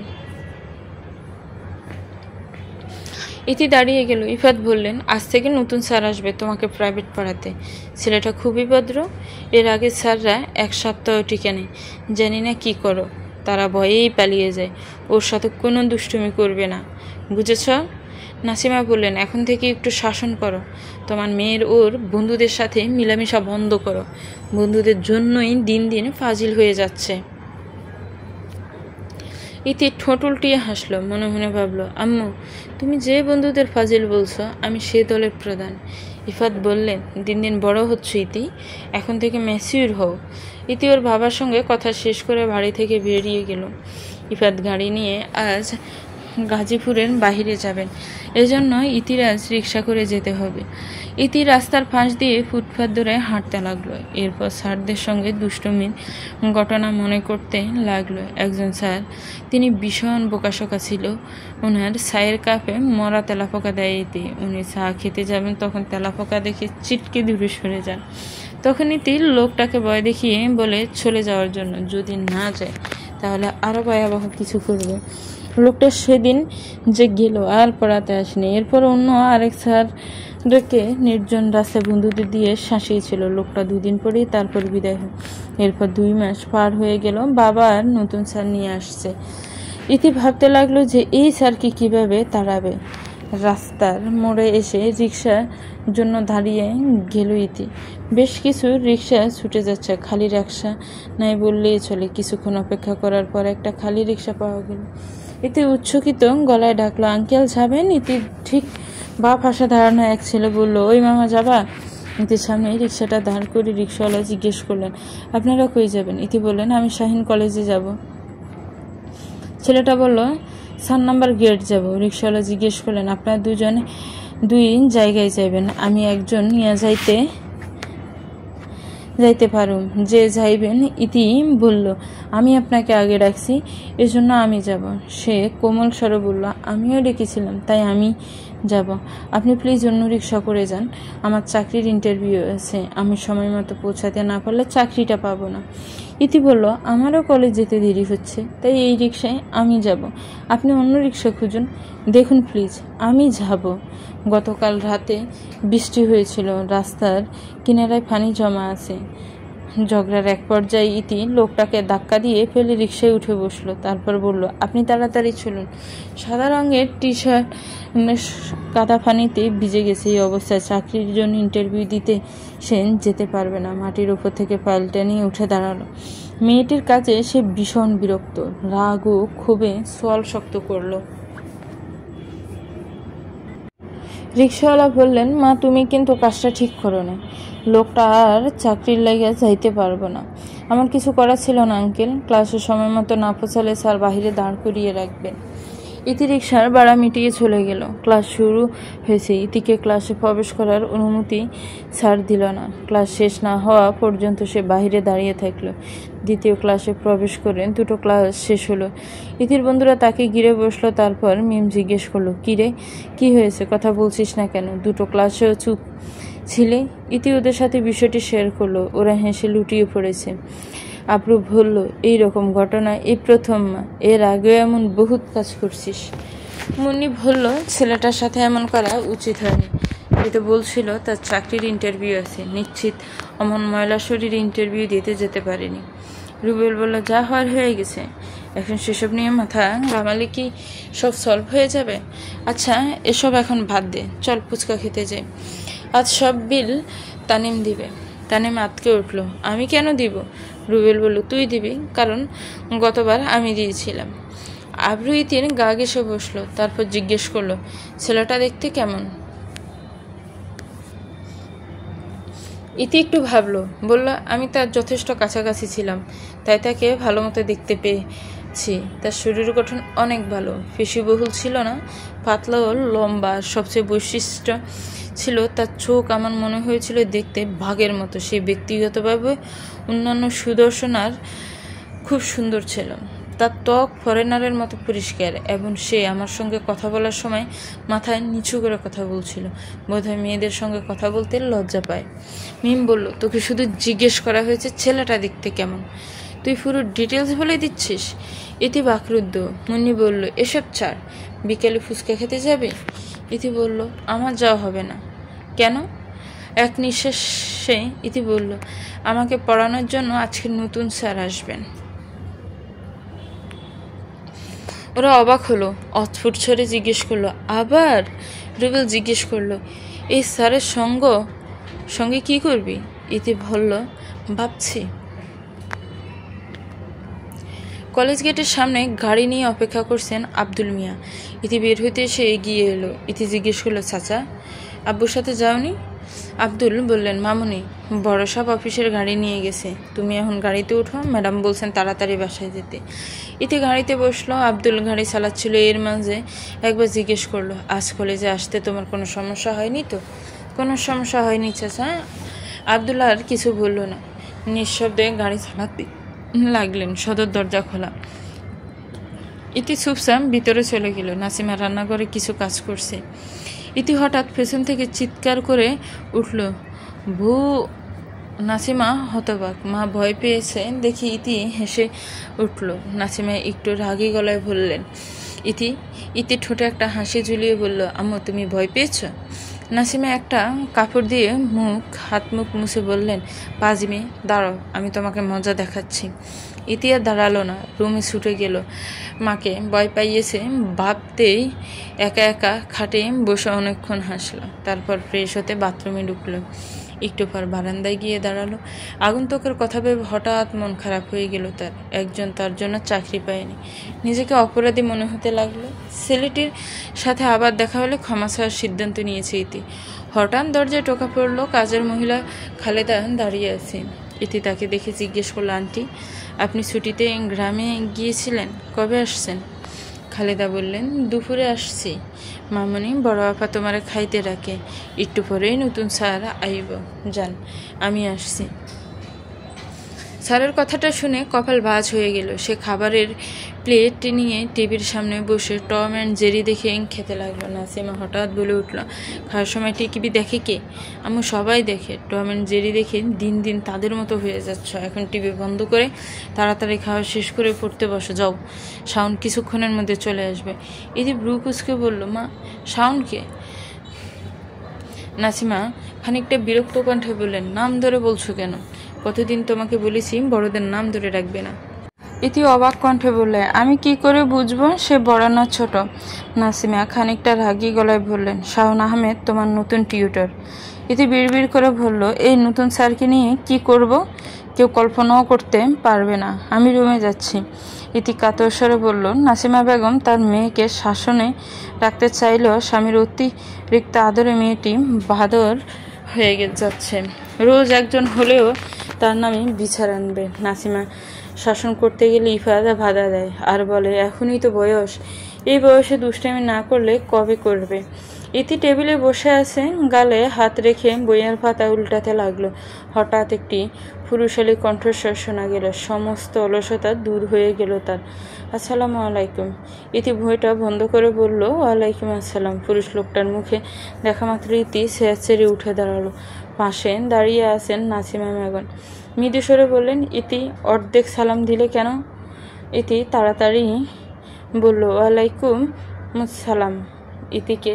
ইতি দাঁড়িয়ে গেল। ইফাত বললেন, আজ থেকে নতুন স্যার আসবে তোমাকে প্রাইভেট পড়াতে। ছেলেটা খুবই ভদ্র। এর আগে স্যাররা এক সপ্তাহ টিকে নেই, জানি না কি করো, তারা ভয়েই পালিয়ে যায়। ওর সাথে কোনো দুষ্টুমি করবে না, বুঝেছ? নাসিমা বললেন, এখন থেকে একটু শাসন করো। তোমার মেয়ের ওর বন্ধুদের সাথে মিলামেশা বন্ধ করো। বন্ধুদের জন্যই দিন দিন ফাজিল হয়ে যাচ্ছে। ইতি ঠোঁট উল্টিয়ে হাসলো, মনে মনে ভাবলো, আম্মু তুমি যে বন্ধুদের ফাজিল বলছো, আমি সে দলের প্রধান। ইফাত বললেন, দিন দিন বড় হচ্ছে ইতি, এখন থেকে ম্যাচিউর হও। ইতি ওর বাবার সঙ্গে কথা শেষ করে বাড়ি থেকে বেরিয়ে গেল। ইফাত গাড়ি নিয়ে আজ গাজীপুরের বাহিরে যাবেন, এজন্য ইতির আজ রিক্সা করে যেতে হবে। ইতি রাস্তার পাশ দিয়ে ফুটপাত ধরে হাঁটতে লাগলো। এরপর স্যারদের সঙ্গে দুষ্টুমির ঘটনা মনে করতে লাগলো। একজন স্যার, তিনি ভীষণ বোকাশোকা ছিল। ওনার চায়ের কাপে মরা তেলাপোকা দেয় ইতি। উনি চা খেতে যাবেন, তখন তেলাপোকা দেখে চিটকে দূরে সরে যান। তখন ইতি লোকটাকে ভয় দেখিয়ে বলে চলে যাওয়ার জন্য, যদি না যায় তাহলে আরও ভয়াবহ কিছু করবে। লোকটা সেদিন যে গেল আর পড়াতে আসেনি। এরপর অন্য আরেক স্যারকে নির্জন রাস্তায় বন্ধুদের দিয়ে শাসিয়েছিল। লোকটা দুদিন পরেই তারপর বিদায় হয়। এরপর 2 মাস পার হয়ে গেল, বাবা আর নতুন স্যার নিয়ে আসছে। ইতি ভাবতে লাগলো যে এই স্যারকে কিভাবে তাড়াবে। রাস্তার মোড়ে এসে রিক্সার জন্য দাঁড়িয়ে গেল ইতি। বেশ কিছু রিক্সা ছুটে যাচ্ছে, খালি রিক্সা নাই বললেই চলে। কিছুক্ষণ অপেক্ষা করার পর একটা খালি রিক্সা পাওয়া গেল। ইতি উচ্ছ্বসিত গলায় ডাকলো, আঙ্কেল যাবেন? ইতি ঠিক বা পাশে দাঁড়ানো এক ছেলে বলল, ওই মামা যাবা? ইতির সামনে রিক্সাটা দাঁড় করে রিক্সাওয়ালা জিজ্ঞেস করলেন, আপনারা কই যাবেন? ইতি বললেন, আমি শাহিন কলেজে যাব। ছেলেটা বলল, 4 নম্বর গেট যাব। রিক্সাওয়ালা জিজ্ঞেস করলেন, আপনারা দুজনে 2 জায়গায় যাবেন, আমি একজন নিয়ে যাইতে পারুম। যে যাইবেন? ইতি বলল, আমি আপনাকে আগে ডাকছি, এজন্য আমি যাব। সে কোমল স্বরে বলল, আমিও ডেকেছিলাম, তাই আমি যাব। আপনি প্লিজ অন্য রিক্সা করে যান, আমার চাকরির ইন্টারভিউ আছে, আমি সময় মতো পৌঁছাতে না পারলে চাকরিটা পাবো না। ইতি বলল, আমারও কলেজ যেতে দেরি হচ্ছে, তাই এই রিক্সায় আমি যাব। আপনি অন্য রিক্সা খুঁজুন। দেখুন প্লিজ, আমি যাব। গতকাল রাতে বৃষ্টি হয়েছিল, রাস্তার কিনারায় পানি জমা আছে। ঝগড়ার এক পর্যায়ে ইতি লোকটাকে ধাক্কা দিয়ে ফেলে রিক্সায় উঠে বসলো। তারপর বলল, আপনি তাড়াতাড়ি চলুন। সাদা রঙের টি-শার্ট কাদা পানিতে ভিজে গেছে। এই অবস্থায় চাকরির জন্য ইন্টারভিউ দিতে সে যেতে পারবে না। মাটির উপর থেকে ফাইলটা নিয়ে উঠে দাঁড়ালো। মেয়েটির কাছে সে ভীষণ বিরক্ত, রাগ ও ক্ষোভে সোয়াল শক্ত করলো। রিক্সাওয়ালা বললেন, মা তুমি কিন্তু কাজটা ঠিক করো না, লোকটা আর চাকরির লেগে যাইতে পারবো না। আমার কিছু করা ছিল না আঙ্কেল, ক্লাসের সময় মতো না পৌঁছালে স্যার বাহিরে দাঁড় করিয়ে রাখবেন। ইতি রিক্সার ভাড়া মিটিয়ে চলে গেল। ক্লাস শুরু হয়েছে। ইতিকে ক্লাসে প্রবেশ করার অনুমতি স্যার দিল না। ক্লাস শেষ না হওয়া পর্যন্ত সে বাহিরে দাঁড়িয়ে থাকলো। দ্বিতীয় ক্লাসে প্রবেশ করে 2টো ক্লাস শেষ হলো। ইতির বন্ধুরা তাকে ঘিরে বসলো। তারপর মিম জিজ্ঞেস করলো, কি রে, কি হয়েছে, কথা বলছিস না কেন? 2টো ক্লাসেও চুপ ছিলে। ইতি ওদের সাথে বিষয়টি শেয়ার করলো। ওরা হেসে লুটিয়ে পড়েছে। আব্রু বলল, এইরকম ঘটনা এই প্রথম মা, এর আগেও এমন বহুত কাজ করছিস। মুন্নি বলল, ছেলেটার সাথে এমন করা উচিত হয়নি। এটা বলছিল তার চাকরির ইন্টারভিউ আছে, নিশ্চিত অমন ময়লা শরীর ইন্টারভিউ দিতে যেতে পারেনি। রুবেল বলল, যা হওয়ার হয়ে গেছে, এখন সেসব নিয়ে মাথা ঘামালে কি সব সলভ হয়ে যাবে? আচ্ছা এসব এখন বাদ দে, চল ফুচকা খেতে যাই, আজ সব বিল তানিম দিবে। তানিম আতকে উঠল, আমি কেন দিব? রুবেল বলল, তুই দিবি, কারণ গতবার আমি দিয়েছিলাম। আব্রু ইতির গা ঘেঁষে বসলো। তারপর জিজ্ঞেস করলো, ছেলেটা দেখতে কেমন? ইতি একটু ভাবলো, বলল, আমি তার যথেষ্ট কাছাকাছি ছিলাম, তাই তাকে ভালো মতো দেখতে পেয়েছি। তার শরীর গঠন অনেক ভালো, পেশিবহুল ছিল না, পাতলা ও লম্বা। আর সবচেয়ে বৈশিষ্ট্য ছিল তার চোখ। আমার মনে হয়েছিল দেখতে বাঘের মতো। সে ব্যক্তিগতভাবে অন্যান্য সুদর্শন আর খুব সুন্দর ছিল। তার ত্বক ফরেনারের মতো পরিষ্কার, এবং সে আমার সঙ্গে কথা বলার সময় মাথায় নিচু করে কথা বলছিল। বোধহয় মেয়েদের সঙ্গে কথা বলতে লজ্জা পায়। মিম বলল, তোকে শুধু জিজ্ঞেস করা হয়েছে ছেলেটা দেখতে কেমন, তুই পুরো ডিটেলস বলে দিচ্ছিস। ইতি বাকরুদ্ধ। মুন্নি বলল, এসব ছাড়, বিকেলে ফুচকা খেতে যাবে? ইতি বলল, আমার যাওয়া হবে না। কেন? এক নিঃশ্বাসে ইতি বলল, আমাকে পড়ানোর জন্য আজকে নতুন স্যার আসবেন। ওরা অবাক হলো, অদ্ভুত স্বরে জিজ্ঞেস করলো, আবার? রুবেল জিজ্ঞেস করলো, এই স্যারের সঙ্গে কি করবি? ইতি বলল, ভাবছি। কলেজ গেটের সামনে গাড়ি নিয়ে অপেক্ষা করছেন আব্দুল মিয়া। ইতি বের হইতে এসে এগিয়ে এলো। ইতি জিজ্ঞেস করলো, চাচা, আব্বুর সাথে যাওনি? আব্দুল বললেন, মামুনি বড় সাহেব অফিসের গাড়ি নিয়ে গেছে, তুমি এখন গাড়িতে উঠো, ম্যাডাম বলছেন তাড়াতাড়ি বাসায় যেতে। ইতি গাড়িতে বসলো। আব্দুল গাড়ি চালাচ্ছিল। এর মাঝে একবার জিজ্ঞেস করলো, আজ কলেজে আসতে তোমার কোনো সমস্যা হয়নি তো? কোনো সমস্যা হয়নি চাচা। আব্দুল আর কিছু বলল না, নিঃশব্দে গাড়ি চালাতে লাগলেন। সদর দরজা খোলা। ইতি চুপচাপ ভিতরে চলে গেল। নাসিমা রান্নাঘরে কিছু কাজ করছে। ইতি হঠাৎ পেছন থেকে চিৎকার করে উঠল, ভু! নাসিমা হতবাক। মা ভয় পেয়েছে দেখি ইতি হেসে উঠল। নাসিমা একটু রাগী গলায় বললেন, ইতি ঠোঁটে একটা হাসি ঝুলিয়ে বলল, আম্মু তুমি ভয় পেয়েছ? নাসিমা একটা কাপড় দিয়ে হাত মুখ মুছে বললেন, পাজিমে দাঁড়াও, আমি তোমাকে মজা দেখাচ্ছি। ইতি আর দাঁড়ালো না, রুমে ছুটে গেল। মাকে ভয় পাইয়েছে ভাবতেই একা একা খাটে বসে অনেকক্ষণ হাসল। তারপর ফ্রেশ হতে বাথরুমে ঢুকলো। একটু পর বারান্দায় গিয়ে দাঁড়ালো। আগন্তুকের কথা ভেবে হঠাৎ মন খারাপ হয়ে গেল তার। একজন তার জন্য চাকরি পায়নি, নিজেকে অপরাধী মনে হতে লাগলো। ছেলেটির সাথে আবার দেখা হলে ক্ষমা চাওয়ার সিদ্ধান্ত নিয়েছে ইতি। হঠাৎ দরজায় টোকা পড়লো। কাজের মহিলা খালেদা দাঁড়িয়ে আছে। ইতি তাকে দেখে জিজ্ঞেস করলো, আন্টি আপনি ছুটিতে গ্রামে গিয়েছিলেন, কবে আসছেন? খালেদা বললেন, দুপুরে আসছি। মামনি বড় আপা তোমারে খাইতে রাখে, একটু পরেই নতুন স্যার আইব, যান আমি আসছি। স্যারের কথাটা শুনে কপাল ভাঁজ হয়ে গেল। সে খাবারের প্লেট নিয়ে টিভির সামনে বসে টম অ্যান্ড জেরি দেখে খেতে লাগলো। নাসিমা হঠাৎ বলে উঠল, খাওয়ার সময় টিভি দেখে কে? আমি সবাই দেখে। টম অ্যান্ড জেরি দেখে দিন দিন তাদের মতো হয়ে যাচ্ছ। এখন টিভি বন্ধ করে তাড়াতাড়ি খাওয়া শেষ করে পড়তে বসো, যাও, শাওন কিছুক্ষণের মধ্যে চলে আসবে। এদি ব্রু কুচকে বলল, মা শাওন কে? নাসিমা খানিকটা বিরক্ত কণ্ঠে বললেন, নাম ধরে বলছো কেন? কতদিন তোমাকে বলেছি বড়দের নাম ধরে রাখবে না। ইতি অবাক কণ্ঠে বললে, আমি কি করে বুঝবো সে বড় না ছোট? নাসিমা খানিকটা রাগী গলায় বললেন, শাওন আহমেদ তোমার নতুন টিউটর। ইতি বিড়বিড় করে বলল, এই নতুন স্যারকে নিয়ে কি করব? কেউ কল্পনাও করতে পারবে না। আমি রুমে যাচ্ছি। ইতি কাতর স্বরে বলল। নাসিমা বেগম তার মেয়েকে শাসনে রাখতে চাইলেও স্বামীর অতিরিক্ত আদরে মেয়েটি বাদর হয়ে যাচ্ছে। রোজ একজন হলেও তার নামে বিচার আনবে। নাসিমা শাসন করতে গেলে ইফাদা বাধা দেয় আর বলে, এখনই তো বয়স, এই বয়সে দুষ্টামি না করলে কবে করবে? ইতি টেবিলে বসে আছে, গালে হাত রেখে বইয়ের পাতা উল্টাতে লাগলো। হঠাৎ একটি পুরুষালী কণ্ঠস্বর শোনা গেল। সমস্ত অলসতা দূর হয়ে গেল তার। আসসালামু আলাইকুম। ইতি বইটা বন্ধ করে বলল, ওয়ালাইকুম আসসালাম। পুরুষ লোকটার মুখে দেখা মাত্র ইতি ছেড়ে উঠে দাঁড়ালো। পাশে দাঁড়িয়ে আছেন নাসিমা বেগম। মৃদু স্বরে বললেন, ইতি অর্ধেক সালাম দিলে কেন? ইতি তাড়াতাড়ি বলল, ওয়ালাইকুম সালাম। ইতিকে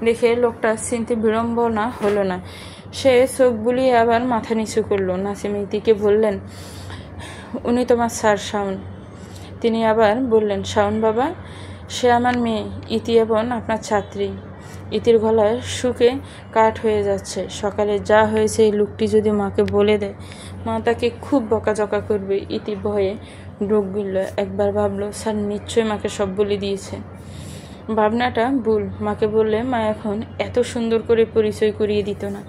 দেখে লোকটা চিনতে বিড়ম্বনা হলো না। সে চোখ বুলিয়ে আবার মাথা নিচু করলো। নাসিমা ইতিকে বললেন, উনি তোমার স্যার শাওন। তিনি আবার বললেন, শাওন বাবা, সে আমার মেয়ে ইতি এবং আপনার ছাত্রী। ইতির গলায় শুকে কাঠ হয়ে যাচ্ছে। সকালে যা হয়েছে এই লোকটি যদি মাকে বলে দেয়, মা তাকে খুব বকাঝকা করবে। ইতি ভয়ে ঢোক গিলল। একবার ভাবলো, স্যার নিশ্চয়ই মাকে সব বলে দিয়েছে। ভাবনাটা ভুল। মাকে বললে মা এখন এত সুন্দর করে পরিচয় করিয়ে দিত না।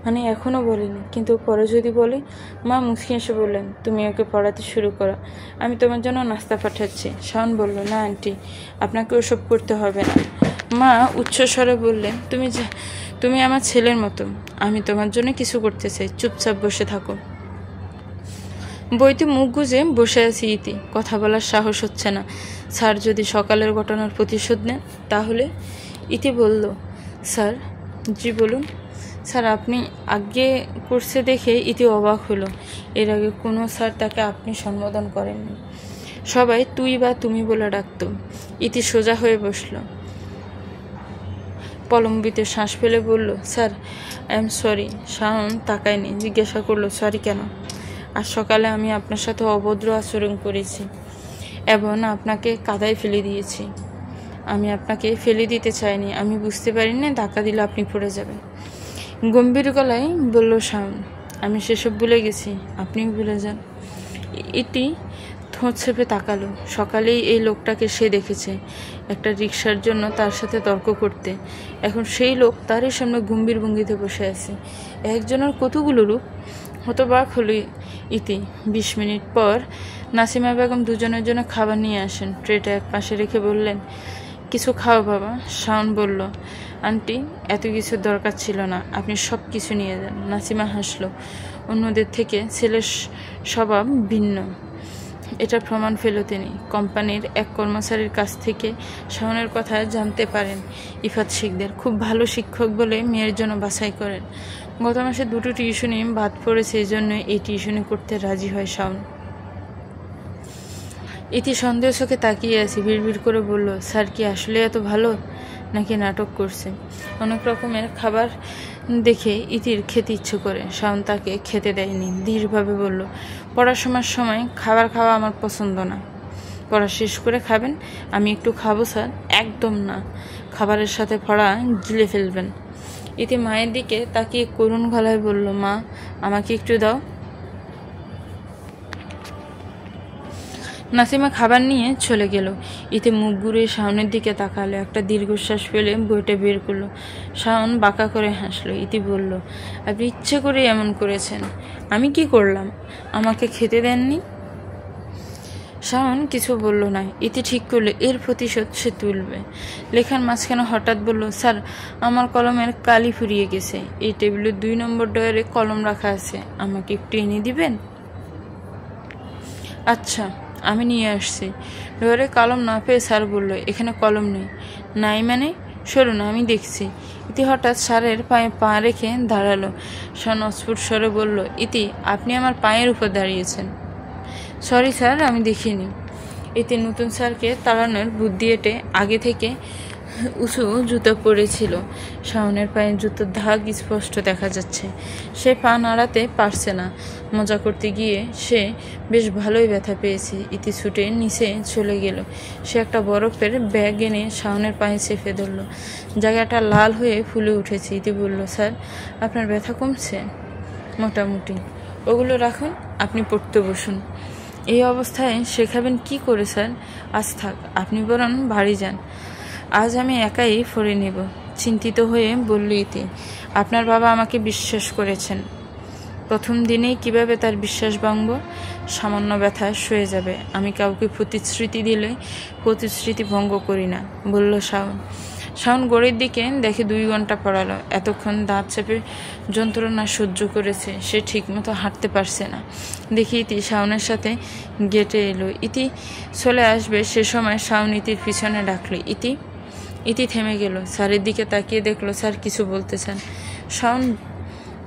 মানে এখনও বলিনি, কিন্তু পরে যদি বলে। মা মুচকি এসে বললেন, তুমি ওকে পড়াতে শুরু করো, আমি তোমার জন্য নাস্তা পাঠাচ্ছি। শাওন বলল, না আন্টি, আপনাকে ওসব করতে হবে না। মা উচ্চস্বরে বললেন, তুমি আমার ছেলের মতো, আমি তোমার জন্য কিছু করতে চাই, চুপচাপ বসে থাকো। বইতে মুখ গুজে বসে আছি ইতি। কথা বলার সাহস হচ্ছে না। স্যার যদি সকালের ঘটনার প্রতিশোধ নেন তাহলে? ইতি বলল, স্যার? জি বলুন। স্যার আপনি আগে করছে দেখে ইতি অবাক হলো। এর আগে কোনো স্যার তাকে আপনি সম্বোধন করেননি, সবাই তুই বা তুমি বলে ডাকত। ইতি সোজা হয়ে বসল। প্রলম্বিত শ্বাস ফেলে বলল, sir I am sorry. Shaon তাকায়নি, জিজ্ঞাসা করলো, সরি কেন? আজ সকালে আমি আপনার সাথে অভদ্র আচরণ করেছি এবং আপনাকে কাদায় ফেলে দিয়েছি। আমি আপনাকে ফেলে দিতে চাইনি, আমি বুঝতে পারিনি ধাক্কা দিলে আপনি পড়ে যাবেন। গম্ভীর গলায় বলল শাওন, আমি সেসব ভুলে গেছি, আপনিও ভুলে যান। ইতি ঠোঁট চেপে তাকালো। সকালেই এই লোকটাকে সে দেখেছে একটা রিক্সার জন্য তার সাথে তর্ক করতে। এখন সেই লোক তারই সামনে গম্ভীর ভঙ্গিতে বসে আছে। একজনের কতগুলো রূপ। হতবাক হলো ইতি। 20 মিনিট পর নাসিমা বেগম দুজনের জন্য খাবার নিয়ে আসেন। ট্রেটা এক পাশে রেখে বললেন, কিছু খাও বাবা। শাওন বলল, আন্টি এত কিছুর দরকার ছিল না, আপনি সব কিছু নিয়ে যান। নাসিমা হাসলো। অন্যদের থেকে ছেলের স্বভাব ভিন্ন, এটা প্রমাণ পেল তিনি। কোম্পানির এক কর্মচারীর কাছ থেকে শাওনের কথা জানতে পারেন। ইফাত শিকদার খুব ভালো শিক্ষক বলে মেয়ের জন্য বাছাই করেন। গত মাসে 2টো টিউশনি বাদ পড়েছে, এই জন্য এই টিউশনি করতে রাজি হয় শাওন। ইতি সন্দেহ চোখে তাকিয়ে আছে, বিড়বিড় করে বলল, স্যার কি আসলে এত ভালো নাকি নাটক করছে? অনেক রকমের খাবার দেখে ইতির খেতে ইচ্ছে করে। শাওন তাকে খেতে দেয়নি, দৃঢ়ভাবে বলল, পড়ার সময় খাবার খাওয়া আমার পছন্দ না। পড়া শেষ করে খাবেন। আমি একটু খাবো স্যার। একদম না, খাবারের সাথে পড়া গিলে ফেলবেন। ইতি মায়ের দিকে তাকিয়ে করুণ গলায় বলল, মা আমাকে একটু দাও। নাসিমা খাবার নিয়ে চলে গেল। ইতি মুখ ঘুরিয়ে শাওনের দিকে তাকালো, একটা দীর্ঘশ্বাস ফেলে বইটা বের করলো। শাওন বাঁকা করে হাসলো। ইতি বলল, আপনি ইচ্ছে করে এমন করেছেন। আমি কি করলাম? আমাকে খেতে দেননি। শাওন কিছু বলল না। ইতি ঠিক করলো এর প্রতিশোধ সে তুলবে। লেখার মাঝখানে হঠাৎ বলল, স্যার আমার কলমের কালি ফুরিয়ে গেছে। এই টেবিলের 2 নম্বর ডয়ারে কলম রাখা আছে, আমাকে একটু এনে দিবেন? আচ্ছা আমি নিয়ে আসছি। ডয়ারে কলম না পেয়ে স্যার বলল, এখানে কলম নেই। নাই মানে? সরুন আমি দেখছি। ইতি হঠাৎ স্যারের পায়ে পা রেখে দাঁড়ালো। শাওন অস্ফুট স্বরে বলল, ইতি আপনি আমার পায়ের উপর দাঁড়িয়েছেন। সরি স্যার, আমি দেখিনি। ইতি নতুন স্যারকে তাড়ানোর বুদ্ধি এঁটে আগে থেকে উঁচু জুতো পরেছিল। শাওনের পায়ে জুতোর দাগ স্পষ্ট দেখা যাচ্ছে। সে পা নাড়াতে পারছে না। মজা করতে গিয়ে সে বেশ ভালোই ব্যথা পেয়েছে। ইতি ছুটে নিচে চলে গেল। সে একটা বরফের ব্যাগ এনে শাওনের পায়ে চেপে ধরল। জায়গাটা লাল হয়ে ফুলে উঠেছে। ইতি বলল, স্যার আপনার ব্যথা কমছে? মোটামুটি। ওগুলো রাখুন, আপনি পড়তে বসুন। এই অবস্থায় শেখাবেন কি করে স্যার? আজ থাক, আপনি বরং বাড়ি যান। আজ আমি একাই পড়ে নেব। চিন্তিত হয়ে বলল ইতি, আপনার বাবা আমাকে বিশ্বাস করেছেন। প্রথম দিনেই কিভাবে তার বিশ্বাস ভাঙব? সামান্য ব্যথা সয়ে যাবে। আমি কাউকে প্রতিশ্রুতি দিলে প্রতিশ্রুতি ভঙ্গ করি না, বলল শাওন। শাওন ঘড়ির দিকে দেখে 2 ঘন্টা পড়ালো। এতক্ষণ দাঁত চেপে যন্ত্রণা সহ্য করেছে। সে ঠিকমতো হাঁটতে পারছে না। দেখি ইতি শাওনের সাথে গেটে এলো। ইতি চলে আসবে সে সময় শাওন ইতির পিছনে ডাকলো, ইতি। ইতি থেমে গেল। স্যারের দিকে তাকিয়ে দেখলো স্যার কিছু বলতেছেন। শাওন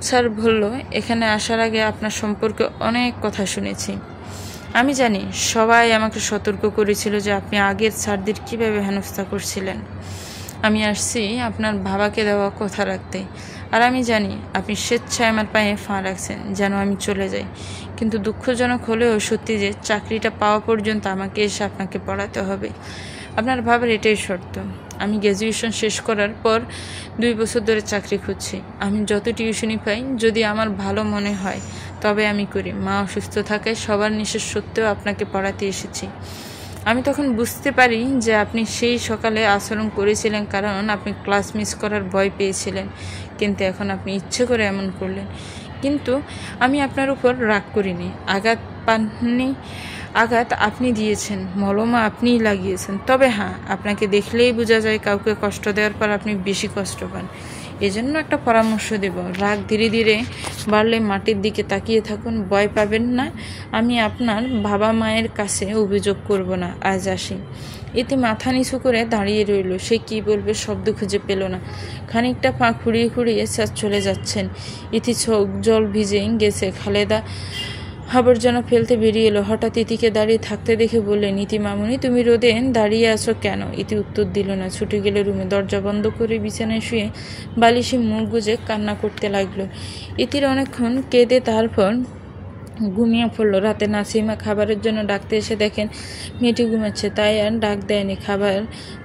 স্যার বলল, এখানে আসার আগে আপনার সম্পর্কে অনেক কথা শুনেছি। আমি জানি সবাই আমাকে সতর্ক করেছিল যে আপনি আগের স্যারদের কীভাবে হেনস্থা করছিলেন। আমি আসছি আপনার বাবাকে দেওয়া কথা রাখতে। আর আমি জানি আপনি স্বেচ্ছায় আমার পায়ে ফাঁ রাখছেন যেন আমি চলে যাই। কিন্তু দুঃখজনক হলেও সত্যি যে চাকরিটা পাওয়া পর্যন্ত আমাকে এসে আপনাকে পড়াতে হবে। আপনার বাবার এটাই শর্ত। আমি গ্র্যাজুয়েশন শেষ করার পর 2 বছর ধরে চাকরি খুঁজছি। আমি যত টিউশনি পাই, যদি আমার ভালো মনে হয় তবে আমি করি। মা অসুস্থ থাকায় সবার নিষেধ সত্ত্বেও আপনাকে পড়াতে এসেছি। আমি তখন বুঝতে পারি যে আপনি সেই সকালে আচরণ করেছিলেন কারণ আপনি ক্লাস মিস করার ভয় পেয়েছিলেন, কিন্তু এখন আপনি ইচ্ছে করে এমন করলেন। কিন্তু আমি আপনার উপর রাগ করিনি। আঘাত আপনি দিয়েছেন, মলমা আপনিই লাগিয়েছেন। তবে হ্যাঁ, আপনাকে দেখলেই বোঝা যায় কাউকে কষ্ট দেওয়ার পর আপনি বেশি কষ্ট পান। এজন্য একটা পরামর্শ দেব, রাগ ধীরে ধীরে বাড়লে মাটির দিকে তাকিয়ে থাকুন, ভয় পাবেন না। আমি আপনার বাবা মায়ের কাছে অভিযোগ করব না। আজ আসি। এতে মাথা নিচু করে দাঁড়িয়ে রইল। সে কি বলবে শব্দ খুঁজে পেল না। খানিকটা পা খুঁড়িয়ে স্যার চলে যাচ্ছেন। ইতি চোখ জল ভিজে গেছে। খালেদা আবর্জনা ফেলতে বেরিয়ে এলো। হঠাৎ ইতিকে দাঁড়িয়ে থাকতে দেখে বললেন, ইতি মামুনি, তুমি রোদে দাঁড়িয়ে আছো কেন? ইতি উত্তর দিল না, ছুটে গেলে রুমে। দরজা বন্ধ করে বিছানায় শুয়ে বালিশে মুখ গুজে কান্না করতে লাগলো। ইতির অনেকক্ষণ কেঁদে তারপর ঘুমিয়ে পড়লো। রাতে নাসিমা খাবারের জন্য ডাকতে এসে দেখেন মেয়েটি ঘুমাচ্ছে, তাই আর ডাক দেয়নি, খাবার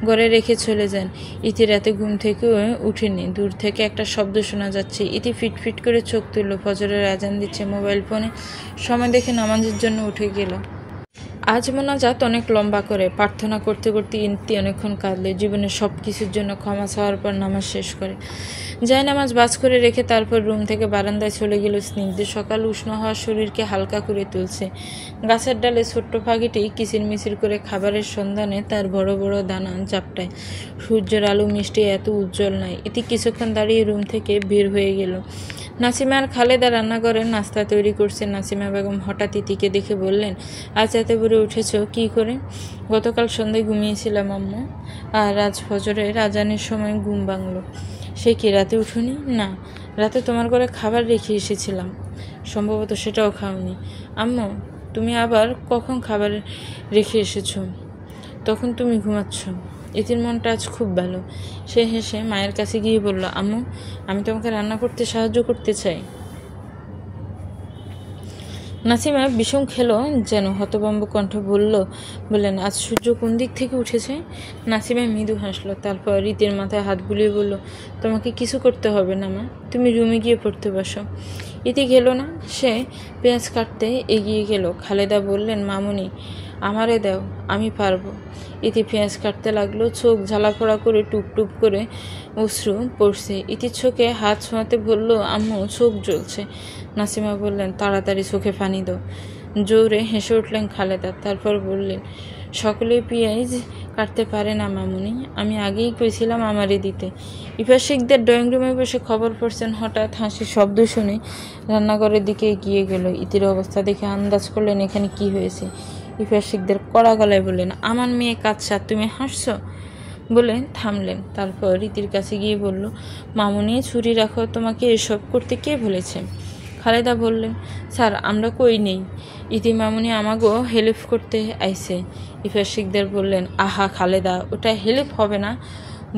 ঘরে রেখে চলে যান। ইতি রাতে ঘুম থেকে উঠেনি। দূর থেকে একটা শব্দ শোনা যাচ্ছে। ইতি ফিটফিট করে চোখ তুলল। ফজরের আজান দিচ্ছে। মোবাইল ফোনে সময় দেখে নামাজের জন্য উঠে গেল। আজ মোনাজাত অনেক লম্বা করে। প্রার্থনা করতে করতে ইতি অনেকক্ষণ কাঁদলে। জীবনের সব কিছুর জন্য ক্ষমা চাওয়ার পর নামাজ শেষ করে নামাজ বাজ করে রেখে তারপর রুম থেকে বারান্দায় চলে গেল। স্নিগ্ধ সকাল উষ্ণ হওয়া শরীরকে হালকা করে তুলছে। গাছের ডালে ছোট্ট পাখিটি কিচিরমিচির করে খাবারের সন্ধানে তার বড় বড় দানা জাপটায়। সূর্যের আলো মিষ্টি এত উজ্জ্বল নয়। ইতি কিছুক্ষণ দাঁড়িয়ে রুম থেকে বের হয়ে গেল। নাসিমা আর খালেদা রান্নাঘরে নাস্তা তৈরি করছে। নাসিমা বেগম হঠাৎ ইতিকে দেখে বললেন, আজ এত ভোরে উঠেছ কি করে? গতকাল সন্ধ্যায় ঘুমিয়েছিলাম আম্মু, আর আজ ফজরের আজানের সময় ঘুম ভাঙল। সে কি রাতে উঠুনি? না, রাতে তোমার ঘরে খাবার রেখে এসেছিলাম, সম্ভবত সেটাও খাওনি। আম্মু, তুমি আবার কখন খাবার রেখে এসেছো? তখন তুমি ঘুমাচ্ছ। ইতির মনটা আজ খুব ভালো। সে হেসে মায়ের কাছে গিয়ে বলল, আম্মু, আমি তোমাকে রান্না করতে সাহায্য করতে চাই। নাসিমা বিষম খেলো যেন। হতভম্ব কণ্ঠ বললেন, আজ সূর্য কোন দিক থেকে উঠেছে? নাসিমা মৃদু হাসলো। তারপর রীতির মাথায় হাত বুলিয়ে বলল, তোমাকে কিছু করতে হবে না মা, তুমি রুমে গিয়ে পড়তে বসো। ইতি গেল না। সে পেঁয়াজ কাটতে এগিয়ে গেল। খালেদা বললেন, মামুনি, আমারে দাও, আমি পারবো। ইতি পেঁয়াজ কাটতে লাগলো। চোখ ঝালাফোড়া করে টুপটুপ করে অশ্রু পড়ছে। ইতির চোখে হাত ছোঁয়াতে বলল, আম্মু, চোখ জ্বলছে। নাসিমা বললেন, তাড়াতাড়ি চোখে পানি দাও। জোরে হেসে উঠলেন খালেদা। তারপর বললেন, সকলে পেঁয়াজ কাটতে পারে না মামুনি, আমি আগেই কইছিলাম আমারে দিতে। ইফাশিকদের ড্রয়িং রুমে বসে খবর পড়ছেন। হঠাৎ হাসির শব্দ শুনে রান্নাঘরের দিকে এগিয়ে গেল। ইতির অবস্থা দেখে আন্দাজ করলেন এখানে কি হয়েছে। ইফাশিকদের কড়া গলায় বললেন, আমার মেয়ে কাচ্চা, তুমি হাসছ? বলে থামলেন। তারপর রীতির কাছে গিয়ে বলল, মামুনি, ছুরি রাখো, তোমাকে এসব করতে কে বলেছে? খালেদা বললেন, স্যার, আমরা কই নেই, ইতি মামুনি আমাগো হেল্প করতে আইছে। ইফাশিকদের বললেন, আহা খালেদা, ওটা হেল্প হবে না,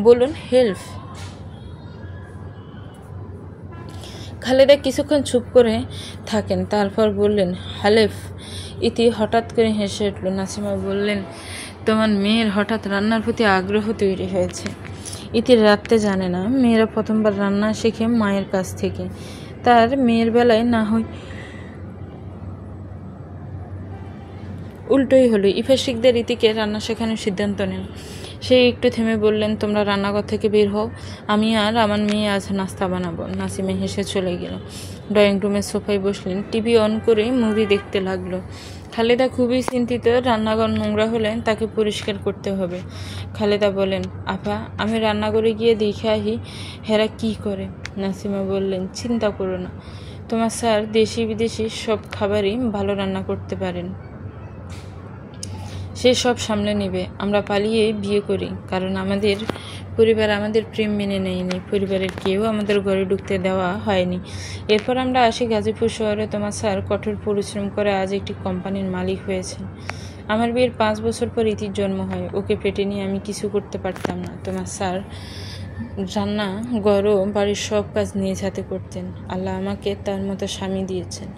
বলুন হেল্প। খালেদা কিছুক্ষণ চুপ করে থাকেন, তারপর বললেন, হেল্প। ইতি হঠাৎ করে হেসে উঠল। নাসিমা বললেন, তোমার মেয়ের হঠাৎ রান্নার প্রতি আগ্রহ তৈরি হয়েছে। ইতির রাত্রে জানে না, মেয়েরা প্রথমবার রান্না শেখে মায়ের কাছ থেকে। তার মেয়ের বেলায় না হয় উল্টোই হলো। ইফাশিকদের ইতিকে রান্না শেখানোর সিদ্ধান্ত নেন। সে একটু থেমে বললেন, তোমরা রান্নাঘর থেকে বের হও, আমি আর আমার মেয়ে আজ নাস্তা বানাবো। নাসিমা হেসে চলে গেল। ড্রয়িং রুমের সোফায় বসলেন। টিভি অন করে মুভি দেখতে লাগলো। খালেদা খুবই চিন্তিত। রান্নাঘর নোংরা হলে তাকে পরিষ্কার করতে হবে। খালেদা বলেন, আপা, আমি রান্নাঘরে গিয়ে দেখে আহি হেরা কি করে। নাসিমা বললেন, চিন্তা করো না, তোমার স্যার দেশি বিদেশি সব খাবারই ভালো রান্না করতে পারেন, সে সব সামলে নেবে। আমরা পালিয়ে বিয়ে করি, কারণ আমাদের পরিবার আমাদের প্রেম মেনে নেয়নি, পরিবারের কেউ আমাদের ঘরে ঢুকতে দেওয়া হয়নি। এরপর আমরা আসি গাজীপুর শহরে। তোমার স্যার কঠোর পরিশ্রম করে আজ একটি কোম্পানির মালিক হয়েছেন। আমার বিয়ের 5 বছর পর ইতির জন্ম হয়। ওকে পেটে নিয়ে আমি কিছু করতে পারতাম না। তোমার স্যার রান্না ঘরও বাড়ির সব কাজ নিজ হাতে করতেন। আল্লাহ আমাকে তার মতো স্বামী দিয়েছেন,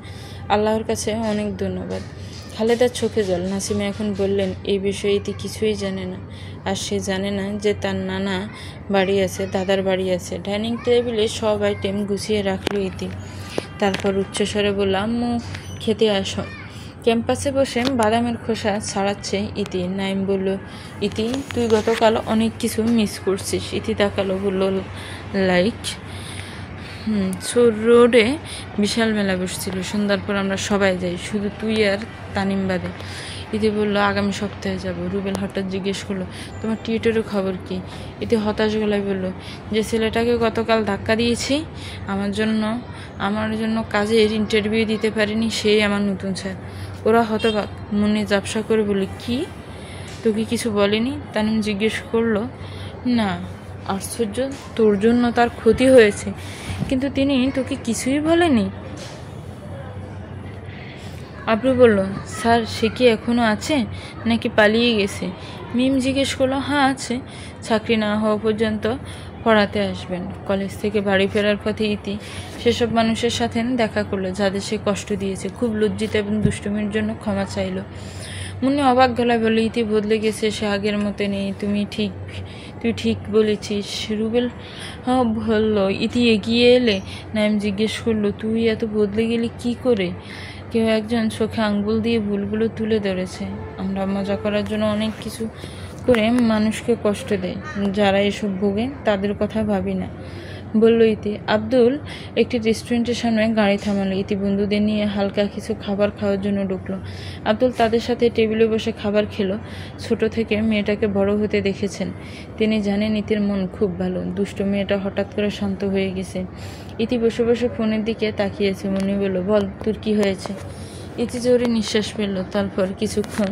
আল্লাহর কাছে অনেক ধন্যবাদ। খালেদার চোখে জল। নাসিমা এখন বললেন, এই বিষয়ে ইতি কিছুই জানে না। আর সে জানে না যে তার নানা বাড়ি আছে, দাদার বাড়ি আছে। ডাইনিং টেবিলে সব আইটেম গুছিয়ে রাখলো ইতি। তারপর উচ্চস্বরে বলল, আম্মু, খেতে আসো। ক্যাম্পাসে বসে বাদামের খোসা ছাড়াচ্ছে ইতি। নাইম বলল, ইতি, তুই গতকাল অনেক কিছু মিস করছিস। ইতি তাকালো, বলল, লাইক? রোডে বিশাল মেলা বসছিল, সন্ধ্যার পর আমরা সবাই যাই, শুধু তুই আর তানিম বাদে। ইতি বলল, আগামী সপ্তাহে যাব। রুবেল হঠাৎ জিজ্ঞেস করলো, তোমার টিউটরের খবর কি? ইতি হতাশ গলায় বলল, যে ছেলেটাকে গতকাল ধাক্কা দিয়েছি, আমার জন্য কাজের ইন্টারভিউ দিতে পারিনি, সেই আমার নতুন স্যার। ওরা হতবাক, মনে জাপসা করে বলল, কি, তোকে কিছু বলেনি? তানিম জিজ্ঞেস করলো, না। আশ্চর্য, তোর জন্য তার ক্ষতি হয়েছে, কিন্তু তিনি তোকে কিছুই বলেনি? আবরু বলল, স্যার সে কি এখনও আছে নাকি পালিয়ে গেছে? মিম জিজ্ঞেস করলো, হ্যাঁ আছে, চাকরি না হওয়া পর্যন্ত পড়াতে আসবেন। কলেজ থেকে বাড়ি ফেরার পথে ইতি সেসব মানুষের সাথে দেখা করলো যাদের সে কষ্ট দিয়েছে। খুব লজ্জিত এবং দুষ্টুমির জন্য ক্ষমা চাইল। মুন্নি অবাক গলায় বলল, ইতি বদলে গেছে, সে আগের মতো নেই। তুই ঠিক বলেছিস। রুবেল বলল। ইতি এগিয়ে এলে নাইম জিজ্ঞেস করলো, তুই এত বদলে গেলি কি করে? কেউ একজন চোখে আঙ্গুল দিয়ে ভুলগুলো তুলে ধরেছে। আমরা মজা করার জন্য অনেক কিছু করে মানুষকে কষ্ট দেয়, যারা এসব ভোগে তাদের কথা ভাবি না, বলল ইতি। আব্দুল একটি রেস্টুরেন্টের সামনে গাড়ি থামালো। ইতি বন্ধুদের নিয়ে হালকা কিছু খাবার খাওয়ার জন্য ঢুকলো। আব্দুল তাদের সাথে টেবিলে বসে খাবার খেলো। ছোট থেকে মেয়েটাকে বড় হতে দেখেছেন, তিনি জানেন ইতির মন খুব ভালো। দুষ্ট মেয়েটা হঠাৎ করে শান্ত হয়ে গেছে। ইতি বসে বসে ফোনের দিকে তাকিয়েছে। মনি বলল, বল তোর কি হয়েছে? ইতি জোরে নিঃশ্বাস ফেললো। তারপর কিছুক্ষণ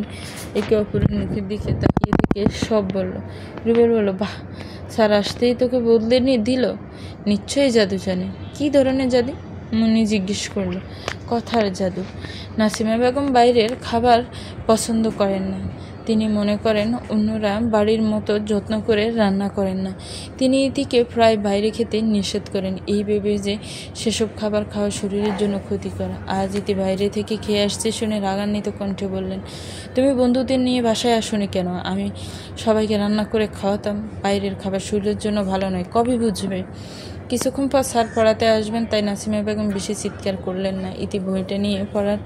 একে অপরের মুখের দিকে তাকিয়ে দিকে সব বলল। রুবেল বলল, বাহ, স্যার আসতেই তোকে বদলে দিল, নিশ্চয়ই জাদু জানে। কি ধরনের জাদু? মুন্নি জিজ্ঞেস করলো। কথার জাদু। নাসিমা বেগম বাইরের খাবার পছন্দ করেন না। তিনি মনে করেন অন্যরা বাড়ির মতো যত্ন করে রান্না করেন না। তিনি ইতিকে প্রায় বাইরে খেতে নিষেধ করেন, এই ভেবে যে সেসব খাবার খাওয়া শরীরের জন্য ক্ষতিকর। আজ ইতি বাইরে থেকে খেয়ে আসছে শুনে রাগান্বিত কণ্ঠে বললেন, তুমি বন্ধুদের নিয়ে বাসায় আসোনি কেন? আমি সবাইকে রান্না করে খাওয়াতাম। বাইরের খাবার শরীরের জন্য ভালো নয়, কবে বুঝবে? কিছুক্ষণ পর স্যার পড়াতে আসবেন, তাই নাসিমা বেগম বেশি চিৎকার করলেন না। ইতি বইটা নিয়ে পড়ার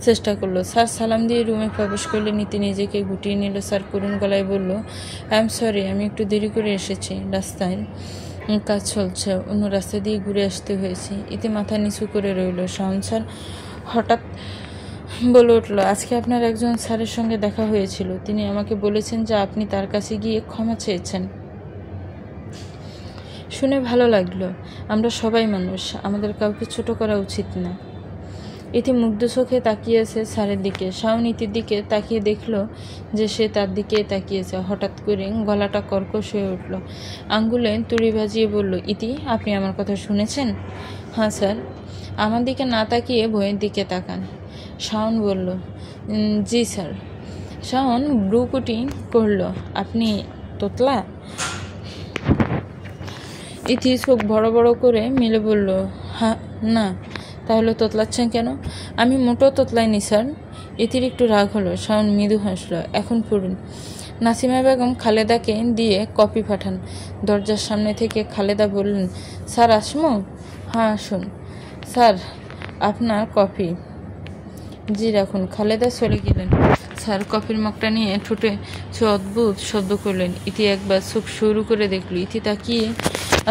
চেষ্টা করলো। স্যার সালাম দিয়ে রুমে প্রবেশ করলেন। ইতি নিজেকে গুটিয়ে নিল। স্যার করুণ গলায় বলল, আই এম সরি, আমি একটু দেরি করে এসেছি, রাস্তায় কাজ চলছে, অন্য রাস্তা দিয়ে ঘুরে আসতে হয়েছে। ইতি মাথা নিচু করে রইল। শাওন স্যার হঠাৎ বলে উঠল, আজকে আপনার একজন স্যারের সঙ্গে দেখা হয়েছিল, তিনি আমাকে বলেছেন যে আপনি তার কাছে গিয়ে ক্ষমা চেয়েছেন। শুনে ভালো লাগলো। আমরা সবাই মানুষ, আমাদের কাউকে ছোট করা উচিত না। ইতি মুগ্ধ চোখে তাকিয়েছে স্যারের দিকে। শাওন ইতির দিকে তাকিয়ে দেখল যে সে তার দিকে তাকিয়েছে। হঠাৎ করে গলাটা কর্কশ হয়ে উঠল। আঙ্গুলে তুড়ি ভাজিয়ে বলল, ইতি, আপনি আমার কথা শুনেছেন? হ্যাঁ স্যার। আমার দিকে না তাকিয়ে বইয়ের দিকে তাকান। শাওন বলল, জি স্যার। শাওন ব্রুকুটি করল, আপনি তোতলা? ইতি চোখ বড় বড় করে মিলে বলল, হ্যাঁ। না। তাহলে তোতলাচ্ছেন কেন? আমি মোটেও তোতলাইনি স্যার। ইতির একটু রাগ হলো। শাওন মৃদু হাসল। এখন পড়ুন। নাসিমা বেগম খালেদাকে দিয়ে কপি পাঠান। দরজার সামনে থেকে খালেদা বললেন, স্যার আসমো? হ্যাঁ আসুন। স্যার আপনার কপি। জি রাখুন। খালেদা চলে গেলেন। স্যার কফির মগটা নিয়ে ঠোঁটে সে অদ্ভুত শব্দ করলেন। ইতি একবার চোখ শুরু করে দেখল। ইতি তাকিয়ে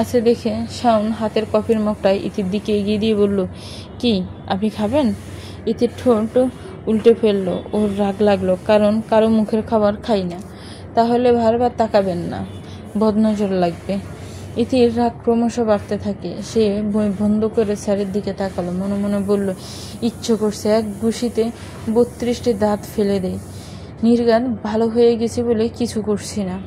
আছে দেখে শাওন হাতের কফির মগটায় ইতির দিকে এগিয়ে দিয়ে বলল, কি আপনি খাবেন? ইতির ঠোঁট উল্টে ফেললো। ওর রাগ লাগলো, কারণ কারো মুখের খাবার খাই না। তাহলে বারবার তাকাবেন না, বদনজর লাগবে। ইতির রাগ ক্রমশ বাড়তে থাকে। সে বই বন্ধ করে স্যারের দিকে তাকালো। মনে মনে বলল, ইচ্ছে করছে এক ঘুষিতে 32টি দাঁত ফেলে দেয়। নির্ঘাত ভালো হয়ে গেছি বলে কিছু করছি না।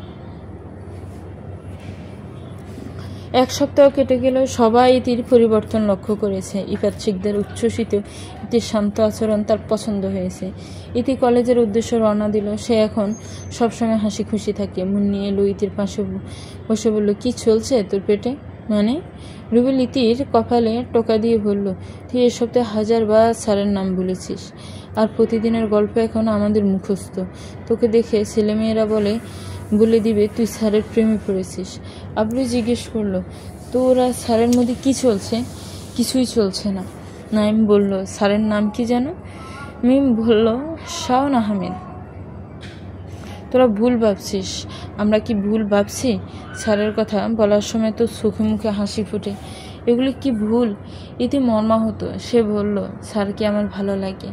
এক সপ্তাহ কেটে গেল। সবাই ইতির পরিবর্তন লক্ষ্য করেছে। ইফাত শিকদার উচ্ছ্বসিত। ইতির শান্ত আচরণ তার পছন্দ হয়েছে। ইতি কলেজের উদ্দেশ্যে রওনা দিল। সে এখন সবসময় হাসি খুশি থাকে। মুন্নি এলো ইতির পাশে বসে বলল, কি চলছে তোর পেটে? মানে? রুবেল ইতির কপালে টোকা দিয়ে বলল, তুই এ সপ্তাহে 1000 বার স্যারের নাম বলেছিস, আর প্রতিদিনের গল্প এখন আমাদের মুখস্থ। তোকে দেখে ছেলেমেয়েরা বলে দিবে তুই স্যারের প্রেমে পড়েছিস। আবলু জিজ্ঞেস করলো, তোর আর স্যারের মধ্যে কি চলছে? কিছুই চলছে না। নাইম বলল, স্যারের নাম কি যেন? মিম বলল, শাওন আহমেদ। তোরা ভুল ভাবছিস। আমরা কি ভুল ভাবছি? স্যারের কথা বলার সময় তো চোখে মুখে হাসি ফুটে। এগুলি কি ভুল? ইতি মর্মাহত। সে বলল, স্যারকে আমার ভালো লাগে,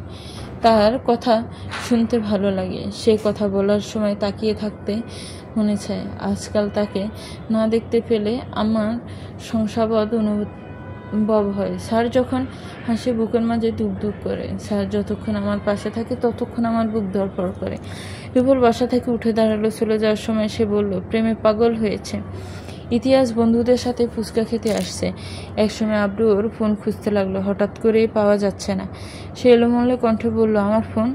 তার কথা শুনতে ভালো লাগে। সে কথা বলার সময় তাকিয়ে থাকতে মনে চায়। আজকাল তাকে না দেখতে পেলে আমার সংসারবোধ অনুভব হয়। স্যার যখন হাসি বুকের মাঝে দুক দুক করে। স্যার যতক্ষণ আমার পাশে থাকে ততক্ষণ আমার বুক ধড়ফড় করে। রুবেল বাসা থেকে উঠে দাঁড়ালো। চলে যাওয়ার সময় সে বলল, প্রেমে পাগল হয়েছে। ইতিহাস বন্ধুদের সাথে ফুচকা খেতে আসছে। একসময় আব্রুর ফোন খুঁজতে লাগলো, হঠাৎ করেই পাওয়া যাচ্ছে না। সে এলোমেলো কণ্ঠে বলল, আমার ফোন।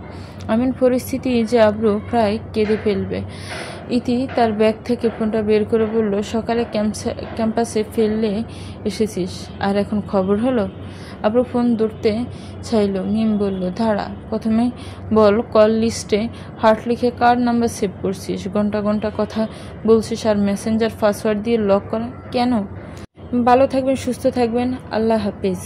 এমন পরিস্থিতি যে আব্রু প্রায় কেঁদে ফেলবে। ইতি তার ব্যাগ থেকে ফোনটা বের করে বলল, সকালে ক্যাম্পাসে ফেললে এসেছিস, আর এখন খবর হলো? আব্রু ফোন ধরতে চাইল। মিম বলল, দাঁড়া, প্রথমে বল কল লিস্টে হার্ট লিখে কার নাম্বার সেভ করছিস? ঘন্টা ঘন্টা কথা বলছিস আর মেসেঞ্জার পাসওয়ার্ড দিয়ে লক করা কেন? ভালো থাকবেন, সুস্থ থাকবেন, আল্লাহ হাফিজ।